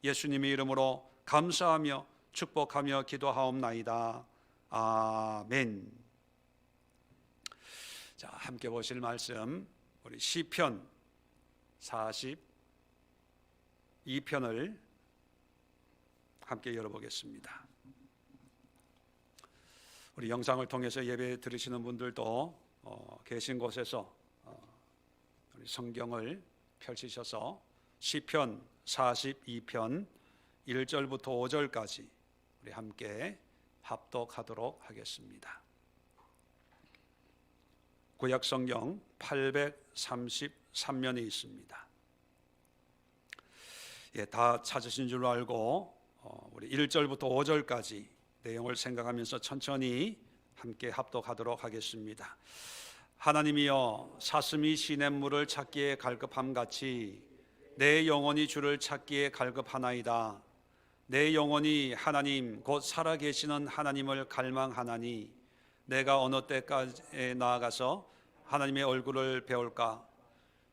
예수님의 이름으로 감사하며 축복하며 기도하옵나이다. 아멘. 자, 함께 보실 말씀, 우리 시편 42편을 함께 열어보겠습니다. 우리 영상을 통해서 예배 들으시는 분들도 계신 곳에서 우리 성경을 펼치셔서 시편 42편 1절부터 5절까지 우리 함께 합독하도록 하겠습니다. 구약 성경 833면에 있습니다. 다 찾으신 줄로 알고 우리 1절부터 5절까지 내용을 생각하면서 천천히 함께 합독하도록 하겠습니다. 하나님이여, 사슴이 시냇물을 찾기에 갈급함같이 내 영혼이 주를 찾기에 갈급하나이다. 내 영혼이 하나님 곧 살아계시는 하나님을 갈망하나니 내가 어느 때까지 나아가서 하나님의 얼굴을 배울까?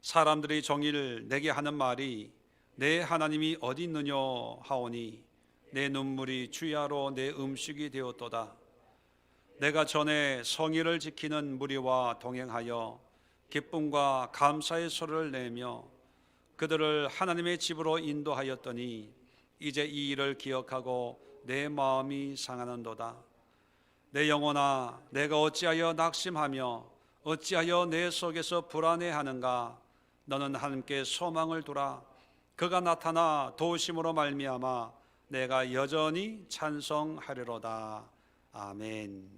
사람들이 종일 내게 하는 말이 내 하나님이 어디 있느냐 하오니 내 눈물이 주야로 내 음식이 되었도다. 내가 전에 성의를 지키는 무리와 동행하여 기쁨과 감사의 소리를 내며 그들을 하나님의 집으로 인도하였더니 이제 이 일을 기억하고 내 마음이 상하는도다. 내 영혼아, 내가 어찌하여 낙심하며 어찌하여 내 속에서 불안해하는가? 너는 하나님께 소망을 두라. 그가 나타나 도우심으로 말미암아 내가 여전히 찬송하리로다. 아멘.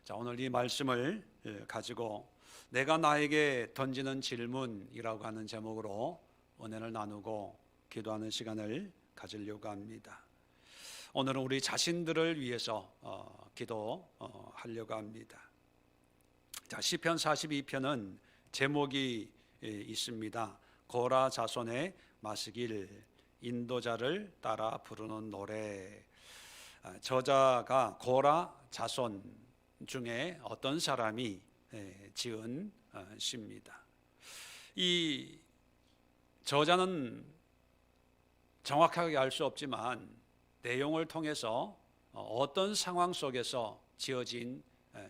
자, 오늘 이 말씀을 가지고 내가 나에게 던지는 질문이라고 하는 제목으로 은혜를 나누고 기도하는 시간을 가지려고 합니다. 오늘은 우리 자신들을 위해서 기도하려고 합니다. 자, 시편 42편은 제목이 있습니다. 고라 자손의 마스길, 인도자를 따라 부르는 노래. 저자가 고라 자손 중에 어떤 사람이 지은 시입니다. 이 저자는 정확하게 알 수 없지만 내용을 통해서 어떤 상황 속에서 지어진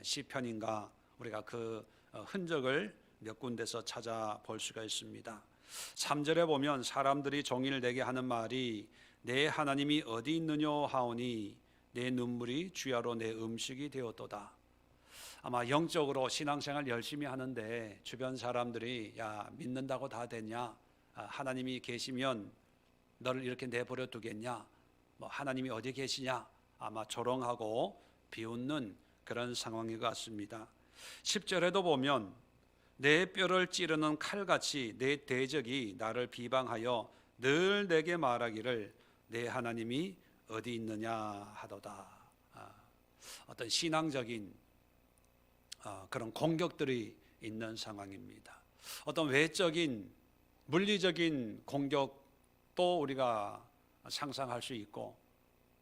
시편인가 우리가 그 흔적을 몇 군데서 찾아볼 수가 있습니다. 3절에 보면 사람들이 종일 내게 하는 말이 내 하나님이 어디 있느냐 하오니 내 눈물이 주야로 내 음식이 되었도다. 아마 영적으로 신앙생활 열심히 하는데 주변 사람들이 야, 믿는다고 다 됐냐? 하나님이 계시면 너를 이렇게 내버려 두겠냐? 하나님이 어디 계시냐? 아마 조롱하고 비웃는 그런 상황인 것 같습니다. 10절에도 보면 내 뼈를 찌르는 칼같이 내 대적이 나를 비방하여 늘 내게 말하기를 내 하나님이 어디 있느냐 하도다. 어떤 신앙적인 그런 공격들이 있는 상황입니다. 어떤 외적인 물리적인 공격도 우리가 상상할 수 있고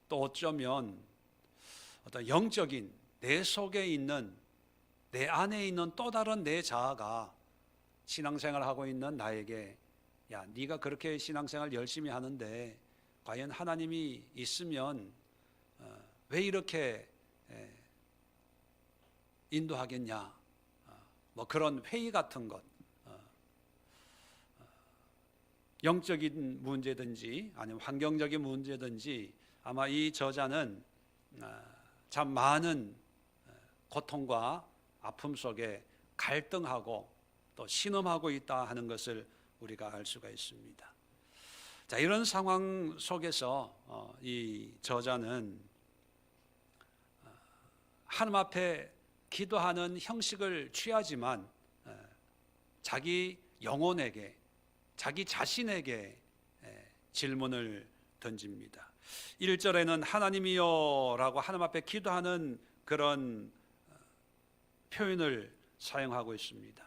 또 어쩌면 어떤 영적인 내 속에 있는 내 안에 있는 또 다른 내 자아가 신앙생활을 하고 있는 나에게 야, 네가 그렇게 신앙생활 열심히 하는데 과연 하나님이 있으면 왜 이렇게 인도하겠냐? 그런 회의 같은 것, 영적인 문제든지 아니면 환경적인 문제든지 아마 이 저자는 참 많은 고통과 아픔 속에 갈등하고 또 신음하고 있다 하는 것을 우리가 알 수가 있습니다. 자, 이런 상황 속에서 이 저자는 하나님 앞에 기도하는 형식을 취하지만 자기 영혼에게 자기 자신에게 질문을 던집니다. 1절에는 하나님이여 라고 하나님 앞에 기도하는 그런 표현을 사용하고 있습니다.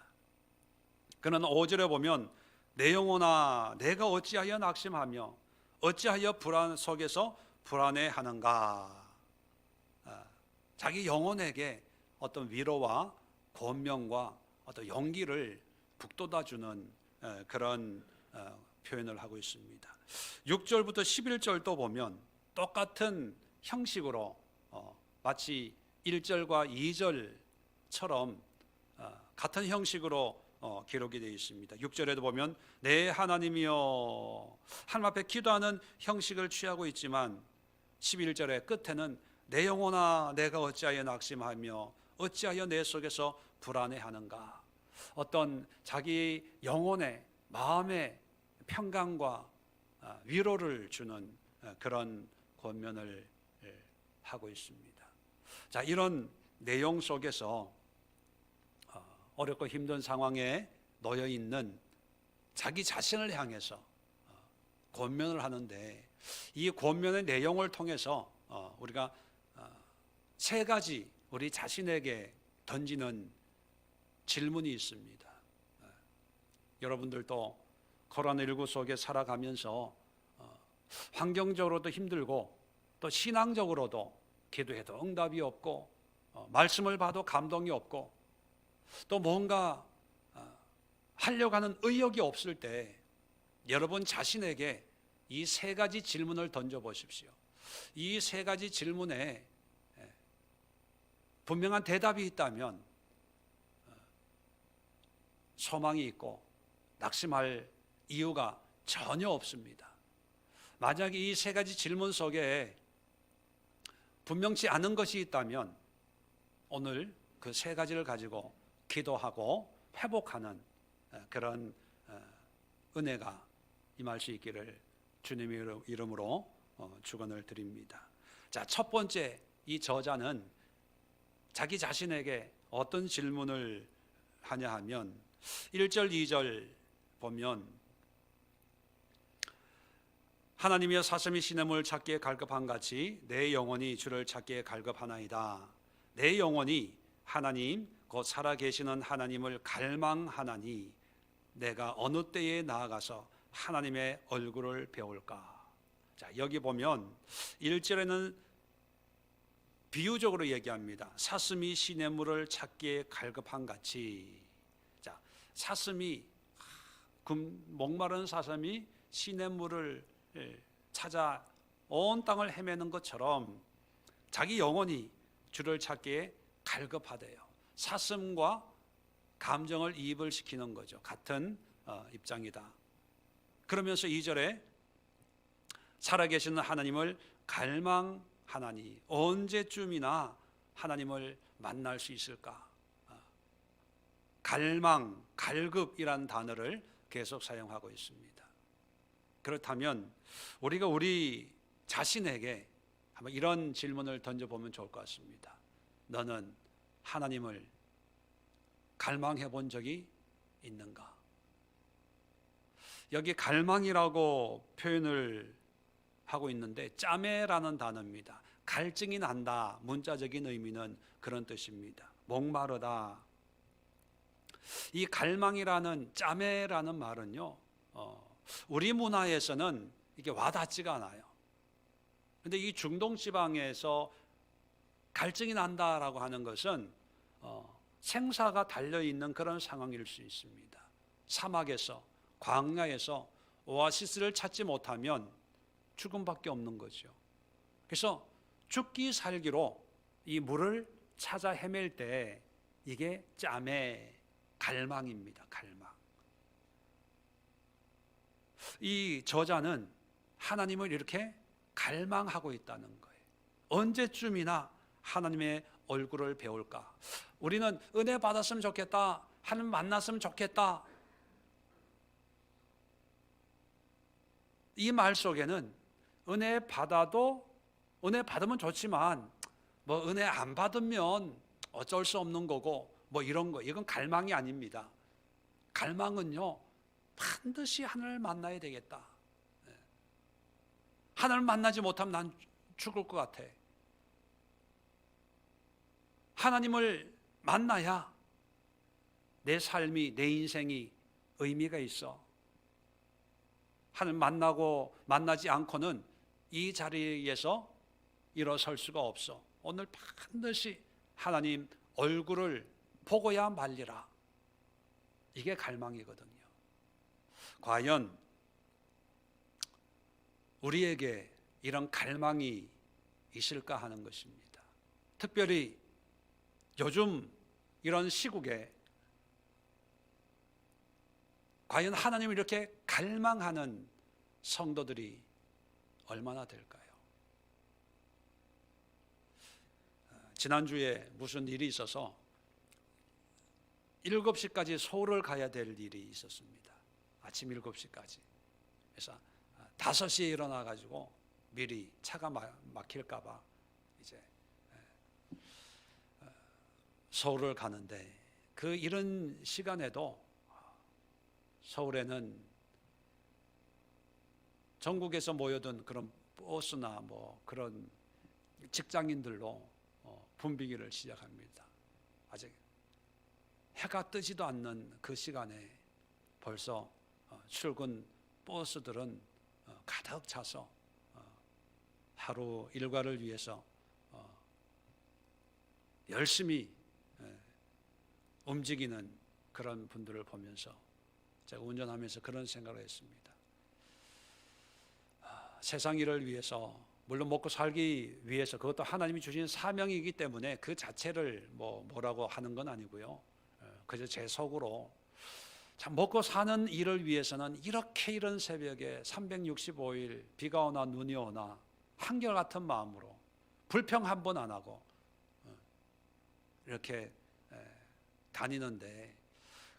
그는 5절에 보면 내 영혼아 내가 어찌하여 낙심하며 어찌하여 불안 속에서 불안해하는가. 자기 영혼에게 어떤 위로와 권명과 어떤 용기를 북돋아주는 그런 표현을 하고 있습니다. 6절부터 11절도 보면 똑같은 형식으로 마치 1절과 2절처럼 같은 형식으로 기록이 되어 있습니다. 6절에도 보면 내 하나님이여, 하나님 앞에 기도하는 형식을 취하고 있지만 11절의 끝에는 내 영혼아 내가 어찌하여 낙심하며 어찌하여 내 속에서 불안해하는가. 어떤 자기 영혼의 마음의 평강과 위로를 주는 그런 권면을 하고 있습니다. 자, 이런 내용 속에서 어렵고 힘든 상황에 놓여 있는 자기 자신을 향해서 권면을 하는데, 이 권면의 내용을 통해서 우리가 세 가지 우리 자신에게 던지는 질문이 있습니다. 여러분들도 코로나19 속에 살아가면서 환경적으로도 힘들고 또 신앙적으로도 기도해도 응답이 없고 말씀을 봐도 감동이 없고 또 뭔가 하려고 하는 의욕이 없을 때 여러분 자신에게 이 세 가지 질문을 던져보십시오. 이 세 가지 질문에 분명한 대답이 있다면 소망이 있고 낙심할 이유가 전혀 없습니다. 만약에 이 세 가지 질문 속에 분명치 않은 것이 있다면 오늘 그 세 가지를 가지고 기도하고 회복하는 그런 은혜가 임할 수 있기를 주님의 이름으로 축원을 드립니다. 자, 첫 번째, 이 저자는 자기 자신에게 어떤 질문을 하냐 하면 1절 2절 보면 하나님이여 사슴이 시냇물을 찾기에 갈급한 같이 내 영혼이 주를 찾기에 갈급하나이다. 내 영혼이 하나님 곧 살아계시는 하나님을 갈망하나니 내가 어느 때에 나아가서 하나님의 얼굴을 배울까. 자, 여기 보면 1절에는 비유적으로 얘기합니다. 사슴이 시냇물을 찾기에 갈급한 같이. 자, 사슴이 목마른 사슴이 시냇물을 찾아 온 땅을 헤매는 것처럼 자기 영혼이 주를 찾기에 갈급하대요. 사슴과 감정을 이입을 시키는 거죠. 같은 입장이다. 그러면서 2절에 살아계시는 하나님을 갈망하나니 언제쯤이나 하나님을 만날 수 있을까? 갈망, 갈급이란 단어를 계속 사용하고 있습니다. 그렇다면 우리가 우리 자신에게 한번 이런 질문을 던져보면 좋을 것 같습니다. 너는 하나님을 갈망해 본 적이 있는가? 여기 갈망이라고 표현을 하고 있는데 짜매라는 단어입니다. 갈증이 난다. 문자적인 의미는 그런 뜻입니다. 목마르다. 이 갈망이라는 짜매라는 말은요, 우리 문화에서는 이게 와닿지가 않아요. 그런데 이 중동 지방에서 갈증이 난다라고 하는 것은 생사가 달려있는 그런 상황일 수 있습니다. 사막에서, 광야에서 오아시스를 찾지 못하면 죽음밖에 없는 거죠. 그래서 죽기 살기로 이 물을 찾아 헤맬 때 이게 짜매, 갈망입니다. 갈망. 이 저자는 하나님을 이렇게 갈망하고 있다는 거예요. 언제쯤이나 하나님의 얼굴을 배울까? 우리는 은혜 받았으면 좋겠다, 하나님 만났으면 좋겠다, 이 말 속에는 은혜 받으면 좋지만 뭐 은혜 안 받으면 어쩔 수 없는 거고 뭐 이런 거, 이건 갈망이 아닙니다. 갈망은요, 반드시 하나님을 만나야 되겠다. 하나님을 만나지 못하면 난 죽을 것 같아. 하나님을 만나야 내 삶이, 내 인생이 의미가 있어. 하나님 만나지 않고는 이 자리에서 일어설 수가 없어. 오늘 반드시 하나님 얼굴을 보고야 말리라. 이게 갈망이거든요. 과연 우리에게 이런 갈망이 있을까 하는 것입니다. 특별히 요즘 이런 시국에 과연 하나님을 이렇게 갈망하는 성도들이 얼마나 될까요? 지난주에 무슨 일이 있어서 7시까지 서울을 가야 될 일이 있었습니다. 아침 7시까지. 그래서 5시에 일어나가지고 미리 차가 막힐까 봐 이제 서울을 가는데, 그 이른 시간에도 서울에는 전국에서 모여든 그런 버스나 뭐 그런 직장인들로 붐비기를 시작합니다. 아직 해가 뜨지도 않는 그 시간에 벌써 출근 버스들은 가득 차서 하루 일과를 위해서 열심히 움직이는 그런 분들을 보면서 제가 운전하면서 그런 생각을 했습니다. 세상 일을 위해서, 물론 먹고 살기 위해서, 그것도 하나님이 주신 사명이기 때문에 그 자체를 뭐라고 하는 건 아니고요. 그저 제 속으로 참 먹고 사는 일을 위해서는 이렇게 이른 새벽에 365일 비가 오나 눈이 오나 한결같은 마음으로 불평 한 번 안 하고 이렇게 다니는데,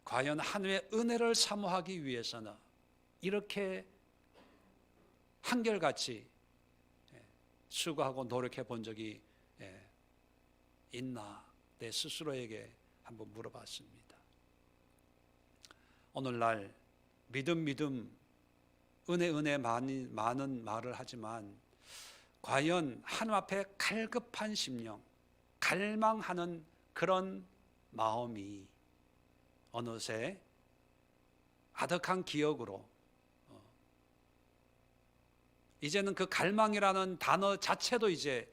과연 하나님의 은혜를 사모하기 위해서는 이렇게 한결같이 수고하고 노력해 본 적이 있나, 내 스스로에게 한번 물어봤습니다. 오늘날 믿음, 은혜 많은 말을 하지만 과연 하나님 앞에 갈급한 심령, 갈망하는 그런 마음이 어느새 아득한 기억으로, 이제는 그 갈망이라는 단어 자체도 이제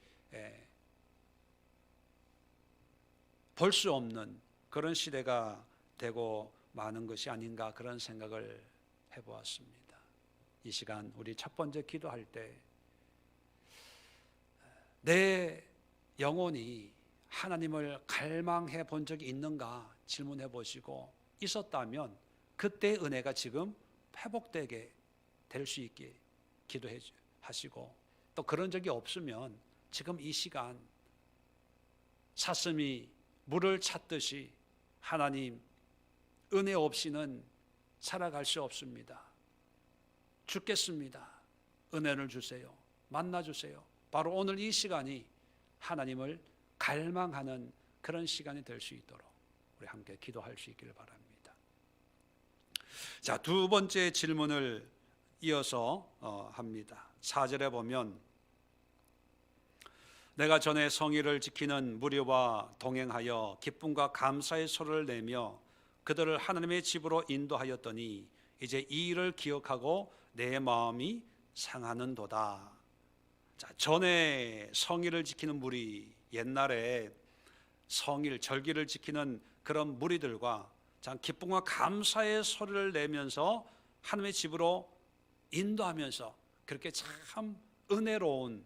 볼 수 없는 그런 시대가 되고 마는 것이 아닌가, 그런 생각을 해보았습니다. 이 시간 우리 첫 번째 기도할 때 내 영혼이 하나님을 갈망해 본 적이 있는가 질문해 보시고, 있었다면 그때 은혜가 지금 회복되게 될 수 있게 기도해 하시고, 또 그런 적이 없으면 지금 이 시간 사슴이 물을 찾듯이 하나님, 은혜 없이는 살아갈 수 없습니다. 죽겠습니다. 은혜를 주세요. 만나주세요. 바로 오늘 이 시간이 하나님을 갈망하는 그런 시간이 될 수 있도록 우리 함께 기도할 수 있기를 바랍니다. 자, 두 번째 질문을 이어서 합니다. 4절에 보면, 내가 전에 성의를 지키는 무리와 동행하여 기쁨과 감사의 소리를 내며 그들을 하나님의 집으로 인도하였더니 이제 이 일을 기억하고 내 마음이 상하는도다. 자, 전에 성의를 지키는 무리, 옛날에 성일, 절기를 지키는 그런 무리들과 참 기쁨과 감사의 소리를 내면서 하나님의 집으로 인도하면서 그렇게 참 은혜로운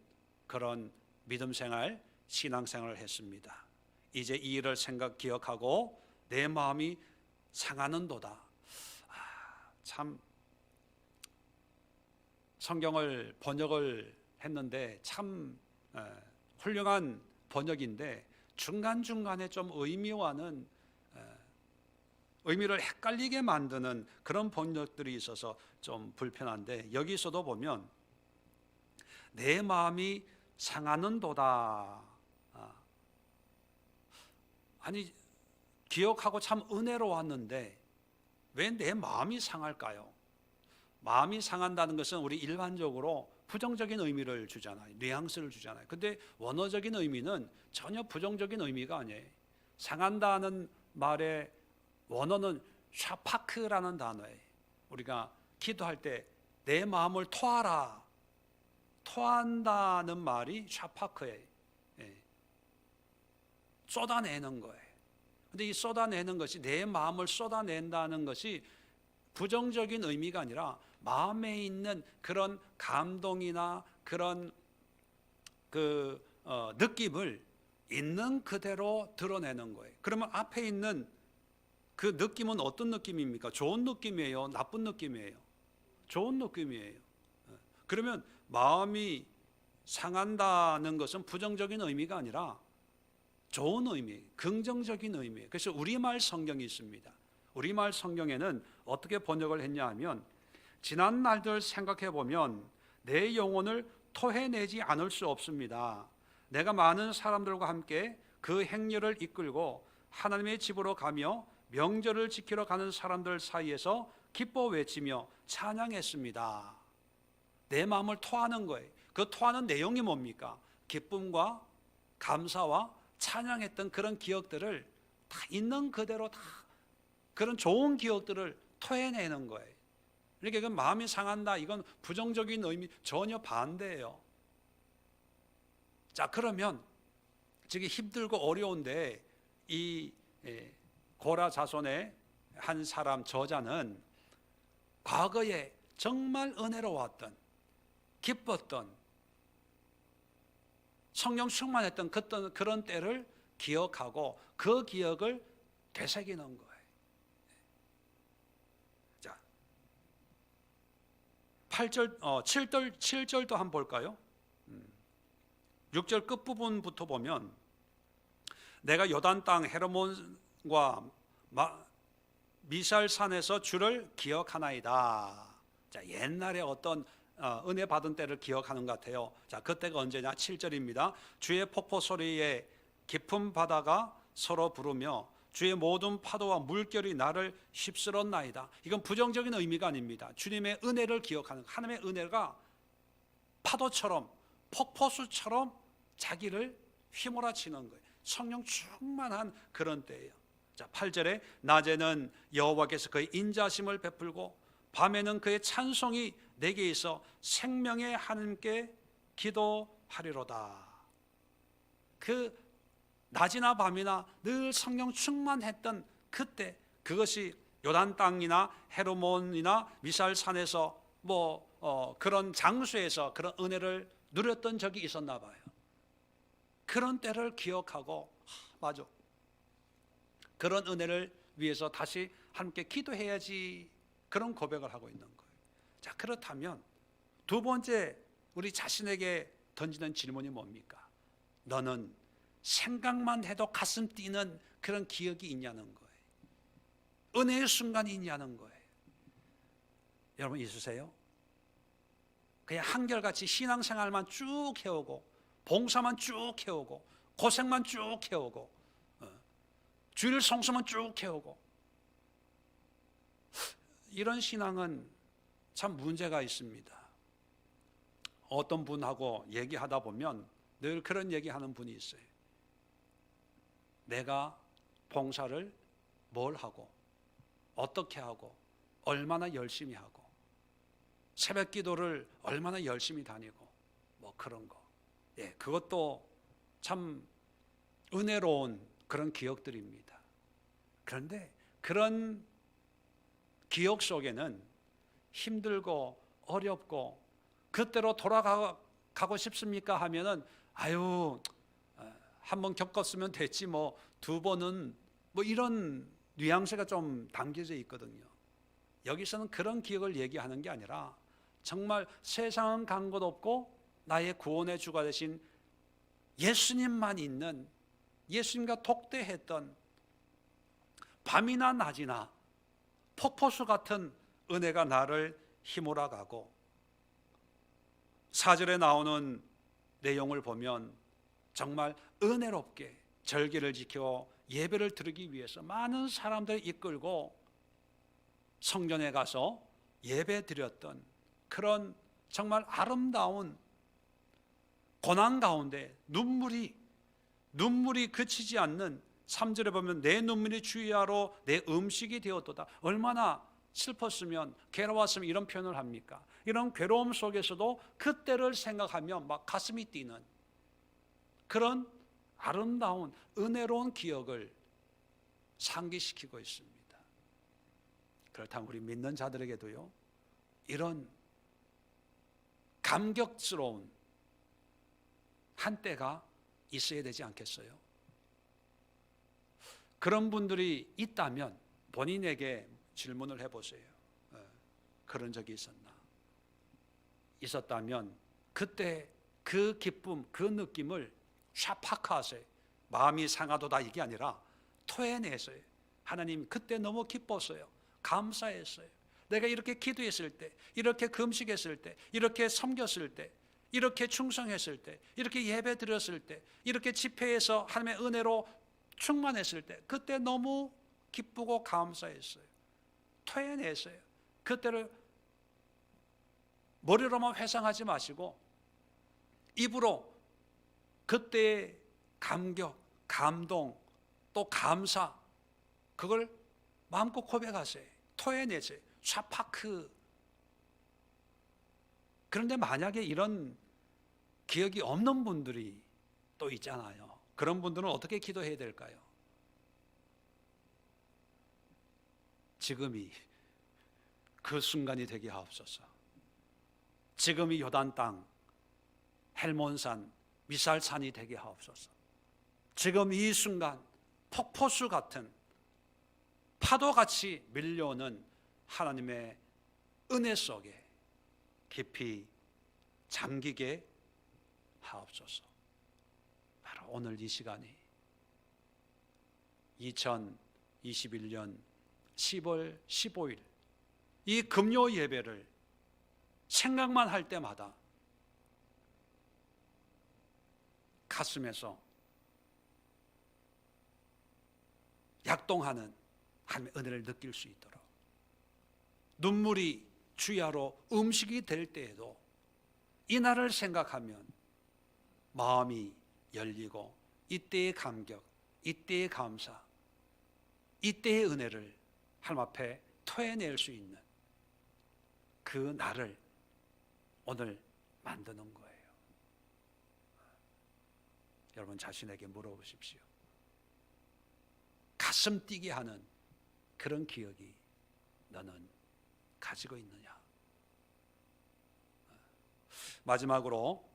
그런 믿음 생활, 신앙 생활을 했습니다. 이제 이 일을 기억하고 내 마음이 상하는도다. 참 성경을 번역을 했는데 참 훌륭한 번역인데, 중간중간에 좀 의미와는 의미를 헷갈리게 만드는 그런 번역들이 있어서 좀 불편한데, 여기서도 보면 내 마음이 상하는도다. 아니, 기억하고 참 은혜로웠는데 왜 내 마음이 상할까요? 마음이 상한다는 것은 우리 일반적으로 부정적인 의미를 주잖아요. 뉘앙스를 주잖아요. 근데 원어적인 의미는 전혀 부정적인 의미가 아니에요. 상한다는 말의 원어는 샤파크라는 단어예요. 우리가 기도할 때 내 마음을 토하라, 토한다는 말이 샤파크예요. 쏟아내는 거예요. 근데 이 쏟아내는 것이, 내 마음을 쏟아낸다는 것이 부정적인 의미가 아니라 마음에 있는 그런 감동이나 그런 느낌을 있는 그대로 드러내는 거예요. 그러면 앞에 있는 그 느낌은 어떤 느낌입니까? 좋은 느낌이에요? 나쁜 느낌이에요? 좋은 느낌이에요. 그러면 마음이 상한다는 것은 부정적인 의미가 아니라 좋은 의미, 긍정적인 의미예요. 그래서 우리말 성경이 있습니다. 우리말 성경에는 어떻게 번역을 했냐 하면, 지난 날들 생각해 보면 내 영혼을 토해내지 않을 수 없습니다. 내가 많은 사람들과 함께 그 행렬을 이끌고 하나님의 집으로 가며 명절을 지키러 가는 사람들 사이에서 기뻐 외치며 찬양했습니다. 내 마음을 토하는 거예요. 그 토하는 내용이 뭡니까? 기쁨과 감사와 찬양했던 그런 기억들을 다 있는 그대로 다 그런 좋은 기억들을 토해내는 거예요. 이렇게 그 마음이 상한다, 이건 부정적인 의미 전혀 반대예요. 자, 그러면 지금 힘들고 어려운데 이 고라 자손의 한 사람 저자는 과거에 정말 은혜로웠던, 기뻤던, 성령 충만했던 그런 때를 기억하고 그 기억을 되새기는 거예요. 자, 7절도 한번 볼까요? 6절 끝부분부터 보면, 내가 요단 땅 헤르몬과 미살산에서 주를 기억하나이다. 자, 옛날에 어떤 은혜 받은 때를 기억하는 것 같아요. 자, 그때가 언제냐? 7절입니다. 주의 폭포 소리에 깊은 바다가 서로 부르며 주의 모든 파도와 물결이 나를 휩쓸었나이다. 이건 부정적인 의미가 아닙니다. 주님의 은혜를 기억하는, 하나님의 은혜가 파도처럼, 폭포수처럼 자기를 휘몰아치는 거예요. 성령 충만한 그런 때예요. 자, 8절에 낮에는 여호와께서 그의 인자심을 베풀고 밤에는 그의 찬송이 내게 있어 생명의 하나님께 기도하리로다. 그 낮이나 밤이나 늘 성령 충만했던 그때, 그것이 요단 땅이나 헤르몬이나 미살산에서 그런 장소에서 그런 은혜를 누렸던 적이 있었나 봐요. 그런 때를 기억하고, 맞아, 그런 은혜를 위해서 다시 함께 기도해야지, 그런 고백을 하고 있는 거예요. 자, 그렇다면 두 번째 우리 자신에게 던지는 질문이 뭡니까? 너는 생각만 해도 가슴 뛰는 그런 기억이 있냐는 거예요. 은혜의 순간이 있냐는 거예요. 여러분 있으세요? 그냥 한결같이 신앙생활만 쭉 해오고, 봉사만 쭉 해오고, 고생만 쭉 해오고, 주일 성수만 쭉 해오고, 이런 신앙은 참 문제가 있습니다. 어떤 분하고 얘기하다 보면 늘 그런 얘기하는 분이 있어요. 내가 봉사를 뭘 하고, 어떻게 하고, 얼마나 열심히 하고, 새벽 기도를 얼마나 열심히 다니고, 그런 거. 예, 그것도 참 은혜로운 그런 기억들입니다. 그런데 그런 기억 속에는 힘들고 어렵고, 그때로 돌아가고 싶습니까 하면은 한번 겪었으면 됐지, 두 번은, 이런 뉘앙스가 좀 담겨져 있거든요. 여기서는 그런 기억을 얘기하는 게 아니라 정말 세상은 간 곳 없고 나의 구원의 주가 되신 예수님만 있는, 예수님과 독대했던 밤이나 낮이나 폭포수 같은 은혜가 나를 휘몰아가고, 4절에 나오는 내용을 보면 정말 은혜롭게 절기를 지켜 예배를 드리기 위해서 많은 사람들을 이끌고 성전에 가서 예배 드렸던 그런 정말 아름다운 고난 가운데 눈물이 그치지 않는, 3절에 보면 내 눈물이 주야로 내 음식이 되었도다. 얼마나 슬펐으면, 괴로웠으면 이런 표현을 합니까? 이런 괴로움 속에서도 그때를 생각하면 막 가슴이 뛰는 그런 아름다운 은혜로운 기억을 상기시키고 있습니다. 그렇다면 우리 믿는 자들에게도요, 이런 감격스러운 한때가 있어야 되지 않겠어요? 그런 분들이 있다면 본인에게 질문을 해보세요. 그런 적이 있었나? 있었다면 그때 그 기쁨, 그 느낌을 샤파크하세요. 마음이 상하도다 이게 아니라 토해내세요. 하나님, 그때 너무 기뻤어요. 감사했어요. 내가 이렇게 기도했을 때, 이렇게 금식했을 때, 이렇게 섬겼을 때, 이렇게 충성했을 때, 이렇게 예배 드렸을 때, 이렇게 집회에서 하나님의 은혜로 충만했을 때, 그때 너무 기쁘고 감사했어요. 토해냈어요. 그때를 머리로만 회상하지 마시고 입으로 그때의 감격, 감동, 또 감사, 그걸 마음껏 고백하세요. 토해내세요. 샤파크. 그런데 만약에 이런 기억이 없는 분들이 또 있잖아요. 그런 분들은 어떻게 기도해야 될까요? 지금이 그 순간이 되게 하옵소서. 지금이 요단 땅, 헬몬산, 미살산이 되게 하옵소서. 지금 이 순간 폭포수 같은 파도같이 밀려오는 하나님의 은혜 속에 깊이 잠기게 하옵소서. 바로 오늘 이 시간이 2021년 10월 15일 이 금요 예배를 생각만 할 때마다 가슴에서 약동하는 하나님의 은혜를 느낄 수 있도록, 눈물이 주야로 음식이 될 때에도 이 날을 생각하면 마음이 열리고 이때의 감격, 이때의 감사, 이때의 은혜를 하나님 앞에 토해낼 수 있는 그 날을 오늘 만드는 거예요. 여러분 자신에게 물어보십시오. 가슴 뛰게 하는 그런 기억이 너는 가지고 있느냐? 마지막으로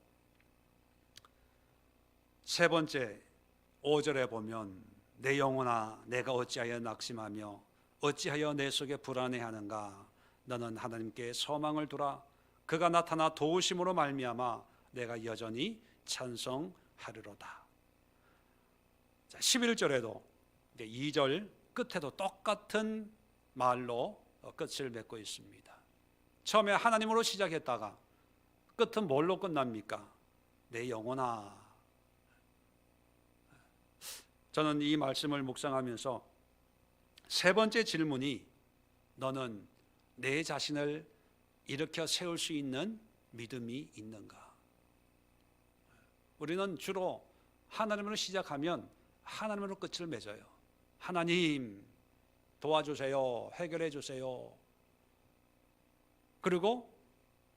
세 번째 5절에 보면 내 영혼아 내가 어찌하여 낙심하며 어찌하여 내 속에 불안해하는가? 너는 하나님께 소망을 두라. 그가 나타나 도우심으로 말미암아 내가 여전히 찬송하리로다. 11절에도 2절 끝에도 똑같은 말로 끝을 맺고 있습니다. 처음에 하나님으로 시작했다가 끝은 뭘로 끝납니까? 내 영혼아. 저는 이 말씀을 묵상하면서 세 번째 질문이 너는 내 자신을 일으켜 세울 수 있는 믿음이 있는가? 우리는 주로 하나님으로 시작하면 하나님으로 끝을 맺어요. 하나님 도와주세요. 해결해 주세요. 그리고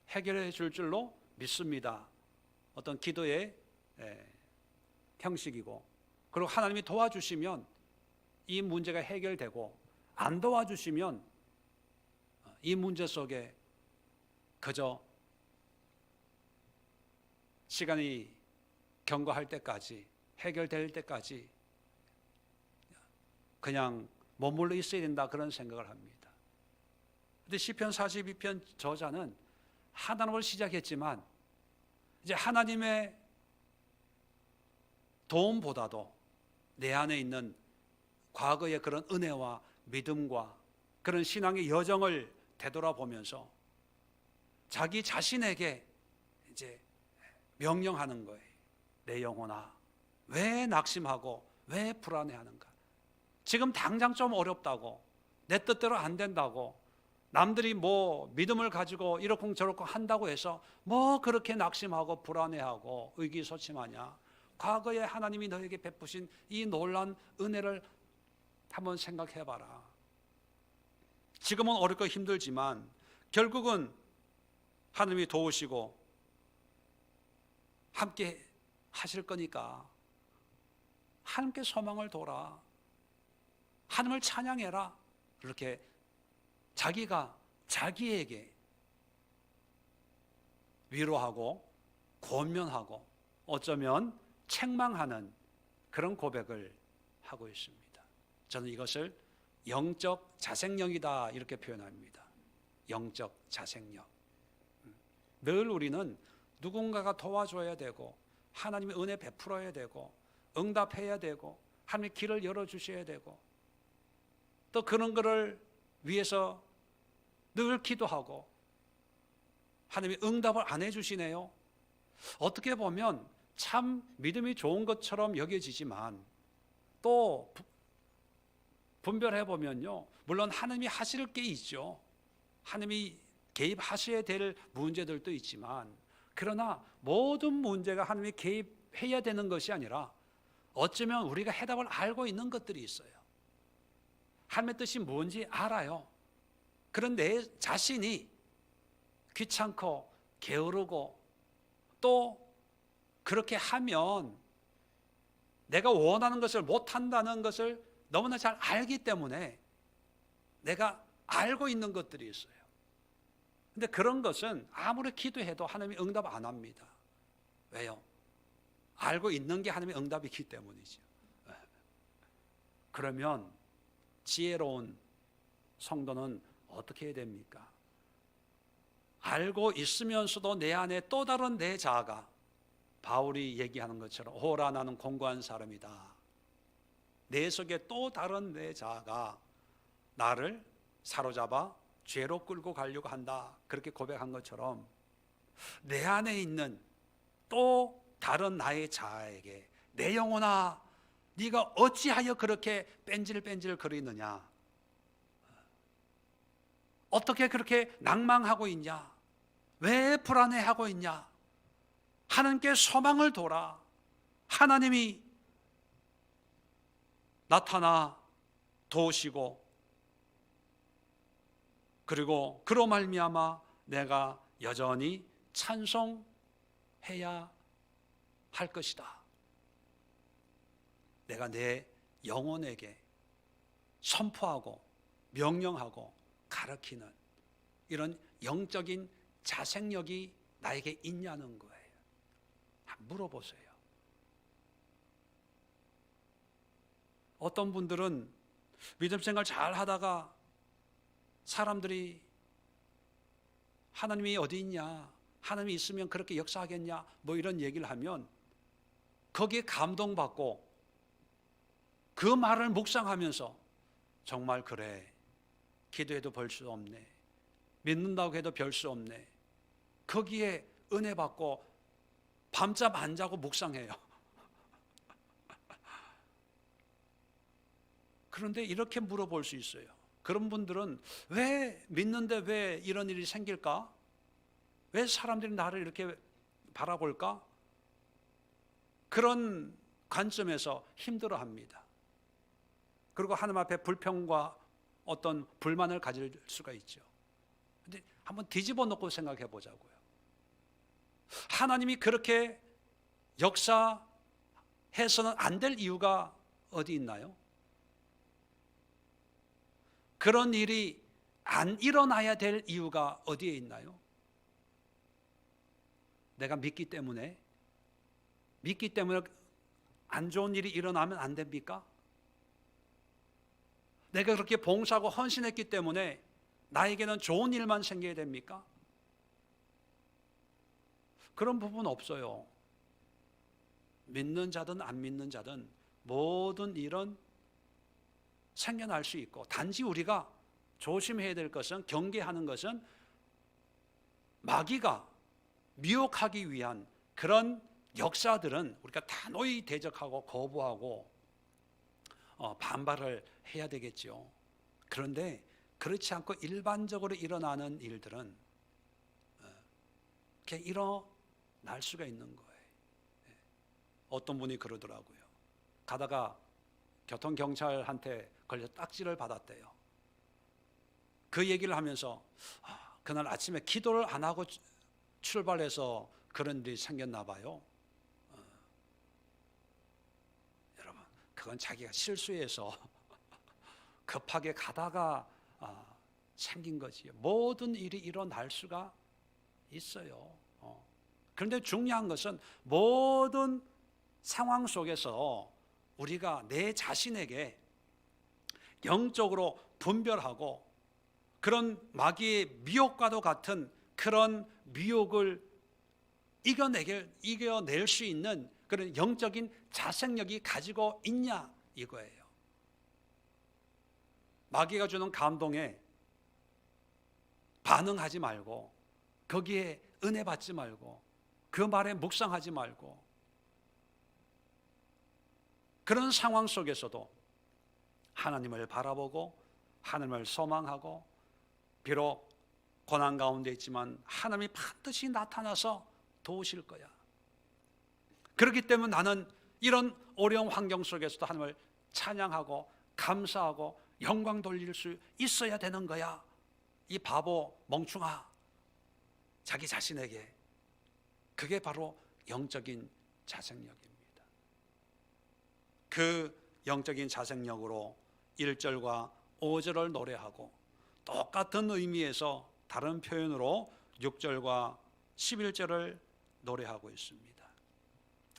해결해 줄 줄로 믿습니다. 어떤 기도의 형식이고, 그리고 하나님이 도와주시면 이 문제가 해결되고, 안 도와주시면 이 문제 속에 그저 시간이 경과할 때까지, 해결될 때까지 그냥 머물러 있어야 된다, 그런 생각을 합니다. 근데 시편 42편 저자는 하나님을 시작했지만 이제 하나님의 도움보다도 내 안에 있는 과거의 그런 은혜와 믿음과 그런 신앙의 여정을 되돌아보면서 자기 자신에게 이제 명령하는 거예요. 내 영혼아, 왜 낙심하고 왜 불안해하는가? 지금 당장 좀 어렵다고, 내 뜻대로 안 된다고, 남들이 뭐 믿음을 가지고 이렇고 저렇고 한다고 해서 뭐 그렇게 낙심하고 불안해하고 의기소침하냐? 과거에 하나님이 너에게 베푸신 이 놀라운 은혜를 한번 생각해봐라. 지금은 어렵고 힘들지만 결국은 하나님이 도우시고 함께 하실 거니까 하나님께 소망을 둬라. 하나님을 찬양해라. 그렇게 자기가 자기에게 위로하고 권면하고 어쩌면 책망하는 그런 고백을 하고 있습니다. 저는 이것을 영적 자생력이다 이렇게 표현합니다. 영적 자생력. 늘 우리는 누군가가 도와줘야 되고 하나님의 은혜 베풀어야 되고 응답해야 되고 하나님의 길을 열어주셔야 되고 또 그런 것을 위해서 늘 기도하고 하나님이 응답을 안 해주시네요. 어떻게 보면 참 믿음이 좋은 것처럼 여겨지지만 또 분별해 보면요, 물론 하나님이 하실 게 있죠. 하나님이 개입하셔야 될 문제들도 있지만 그러나 모든 문제가 하나님이 개입해야 되는 것이 아니라 어쩌면 우리가 해답을 알고 있는 것들이 있어요. 하나님의 뜻이 뭔지 알아요. 그런 내 자신이 귀찮고 게으르고 또 그렇게 하면 내가 원하는 것을 못한다는 것을 너무나 잘 알기 때문에 내가 알고 있는 것들이 있어요. 근데 그런 것은 아무리 기도해도 하나님이 응답 안 합니다. 왜요? 알고 있는 게 하나님의 응답이기 때문이죠. 그러면 지혜로운 성도는 어떻게 해야 됩니까? 알고 있으면서도 내 안에 또 다른 내 자아가 바울이 얘기하는 것처럼 오라 나는 공고한 사람이다. 내 속에 또 다른 내 자아가 나를 사로잡아 죄로 끌고 가려고 한다. 그렇게 고백한 것처럼 내 안에 있는 또 다른 나의 자아에게 내 영혼아 네가 어찌하여 그렇게 뺀질뺀질 거리느냐, 어떻게 그렇게 낭망하고 있냐, 왜 불안해하고 있냐, 하나님께 소망을 둬라. 하나님이 나타나 도우시고 그리고 그로 말미암아 내가 여전히 찬송해야 할 것이다. 내가 내 영혼에게 선포하고 명령하고 가르치는 이런 영적인 자생력이 나에게 있냐는 거예요. 한번 물어보세요. 어떤 분들은 믿음 생활 잘 하다가 사람들이 하나님이 어디 있냐, 하나님이 있으면 그렇게 역사하겠냐, 뭐 이런 얘기를 하면 거기에 감동받고 그 말을 묵상하면서 정말 그래, 기도해도 별 수 없네, 믿는다고 해도 별 수 없네, 거기에 은혜 받고 밤잠 안 자고 묵상해요. 그런데 이렇게 물어볼 수 있어요. 그런 분들은 왜 믿는데 왜 이런 일이 생길까? 왜 사람들이 나를 이렇게 바라볼까? 그런 관점에서 힘들어합니다. 그리고 하나님 앞에 불평과 어떤 불만을 가질 수가 있죠. 근데 한번 뒤집어 놓고 생각해 보자고요. 하나님이 그렇게 역사해서는 안 될 이유가 어디 있나요? 그런 일이 안 일어나야 될 이유가 어디에 있나요? 내가 믿기 때문에 안 좋은 일이 일어나면 안 됩니까? 내가 그렇게 봉사하고 헌신했기 때문에 나에게는 좋은 일만 생겨야 됩니까? 그런 부분 없어요. 믿는 자든 안 믿는 자든 모든 일은 생겨날 수 있고, 단지 우리가 조심해야 될 것은, 경계하는 것은 마귀가 미혹하기 위한 그런 역사들은 우리가 단호히 대적하고 거부하고 반발을 해야 되겠죠. 그런데 그렇지 않고 일반적으로 일어나는 일들은 그냥 일어날 수가 있는 거예요. 어떤 분이 그러더라고요. 가다가 교통경찰한테 걸려 딱지를 받았대요. 그 얘기를 하면서 그날 아침에 기도를 안 하고 출발해서 그런 일이 생겼나 봐요. 여러분, 그건 자기가 실수해서 급하게 가다가 생긴 거지요. 모든 일이 일어날 수가 있어요. 그런데 중요한 것은 모든 상황 속에서 우리가 내 자신에게 영적으로 분별하고 그런 마귀의 미혹과도 같은 그런 미혹을 이겨낼 수 있는 그런 영적인 자생력이 가지고 있냐 이거예요. 마귀가 주는 감동에 반응하지 말고 거기에 은혜 받지 말고 그 말에 묵상하지 말고 그런 상황 속에서도 하나님을 바라보고 하나님을 소망하고 비록 고난 가운데 있지만 하나님이 반드시 나타나서 도우실 거야. 그렇기 때문에 나는 이런 어려운 환경 속에서도 하나님을 찬양하고 감사하고 영광 돌릴 수 있어야 되는 거야. 이 바보 멍충아, 자기 자신에게. 그게 바로 영적인 자생력입니다. 그 영적인 자생력으로 1절과 5절을 노래하고 똑같은 의미에서 다른 표현으로 6절과 11절을 노래하고 있습니다.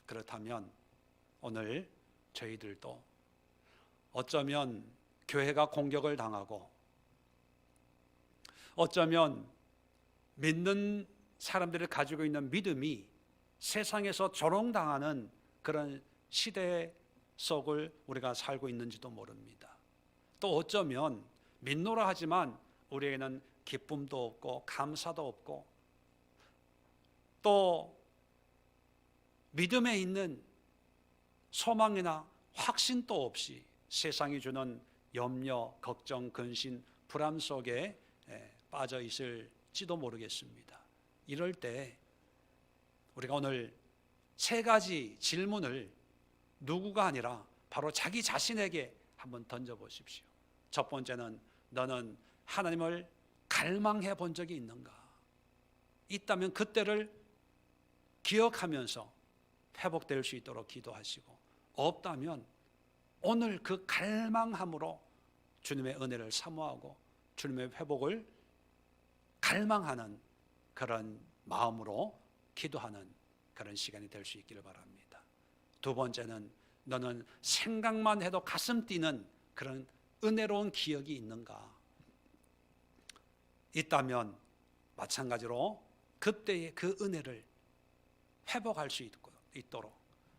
그렇다면 오늘 저희들도 어쩌면 교회가 공격을 당하고 어쩌면 믿는 사람들이 가지고 있는 믿음이 세상에서 조롱당하는 그런 시대 속을 우리가 살고 있는지도 모릅니다. 또 어쩌면 믿노라 하지만 우리에게는 기쁨도 없고 감사도 없고 또 믿음에 있는 소망이나 확신도 없이 세상이 주는 염려, 걱정, 근심, 불안 속에 빠져 있을지도 모르겠습니다. 이럴 때 우리가 오늘 세 가지 질문을 누구가 아니라 바로 자기 자신에게 한번 던져보십시오. 첫 번째는 너는 하나님을 갈망해 본 적이 있는가? 있다면 그때를 기억하면서 회복될 수 있도록 기도하시고, 없다면 오늘 그 갈망함으로 주님의 은혜를 사모하고 주님의 회복을 갈망하는 그런 마음으로 기도하는 그런 시간이 될 수 있기를 바랍니다. 두 번째는 너는 생각만 해도 가슴 뛰는 그런 은혜로운 기억이 있는가? 있다면 마찬가지로 그때의 그 은혜를 회복할 수 있도록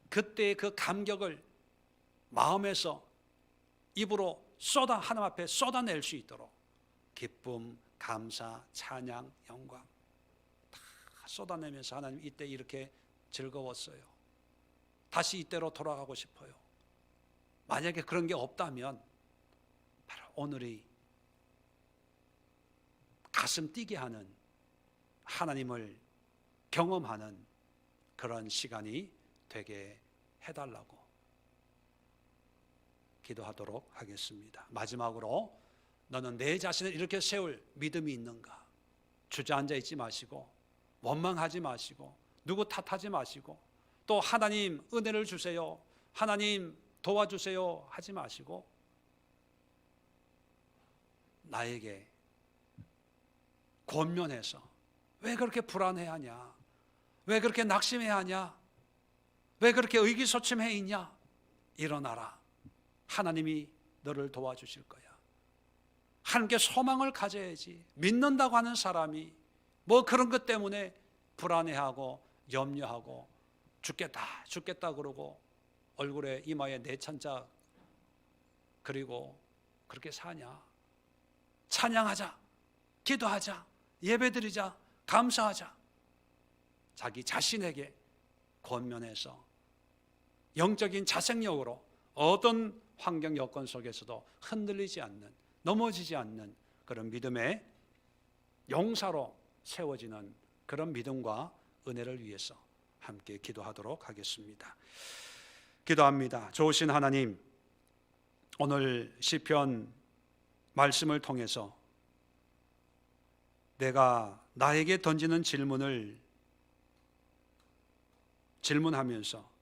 그때의 그 감격을 마음에서 입으로 하나님 앞에 쏟아낼 수 있도록 기쁨, 감사, 찬양, 영광 다 쏟아내면서 하나님 이때 이렇게 즐거웠어요. 다시 이때로 돌아가고 싶어요. 만약에 그런 게 없다면 바로 오늘이 가슴 뛰게 하는 하나님을 경험하는 그런 시간이 되게 해달라고 기도하도록 하겠습니다. 마지막으로 너는 내 자신을 이렇게 세울 믿음이 있는가? 주저앉아 있지 마시고 원망하지 마시고 누구 탓하지 마시고 또 하나님 은혜를 주세요, 하나님 도와주세요 하지 마시고 나에게 권면해서 왜 그렇게 불안해하냐? 왜 그렇게 낙심해하냐? 왜 그렇게 의기소침해 있냐? 일어나라. 하나님이 너를 도와주실 거야. 하나님께 소망을 가져야지. 믿는다고 하는 사람이 뭐 그런 것 때문에 불안해하고 염려하고 죽겠다 그러고 얼굴에 이마에 내천자 그리고 그렇게 사냐? 찬양하자, 기도하자, 예배드리자, 감사하자. 자기 자신에게 권면해서 영적인 자생력으로 어떤 환경 여건 속에서도 흔들리지 않는, 넘어지지 않는 그런 믿음의 용사로 세워지는 그런 믿음과 은혜를 위해서 함께 기도하도록 하겠습니다. 기도합니다. 좋으신 하나님, 오늘 시편 말씀을 통해서 내가 나에게 던지는 질문하면서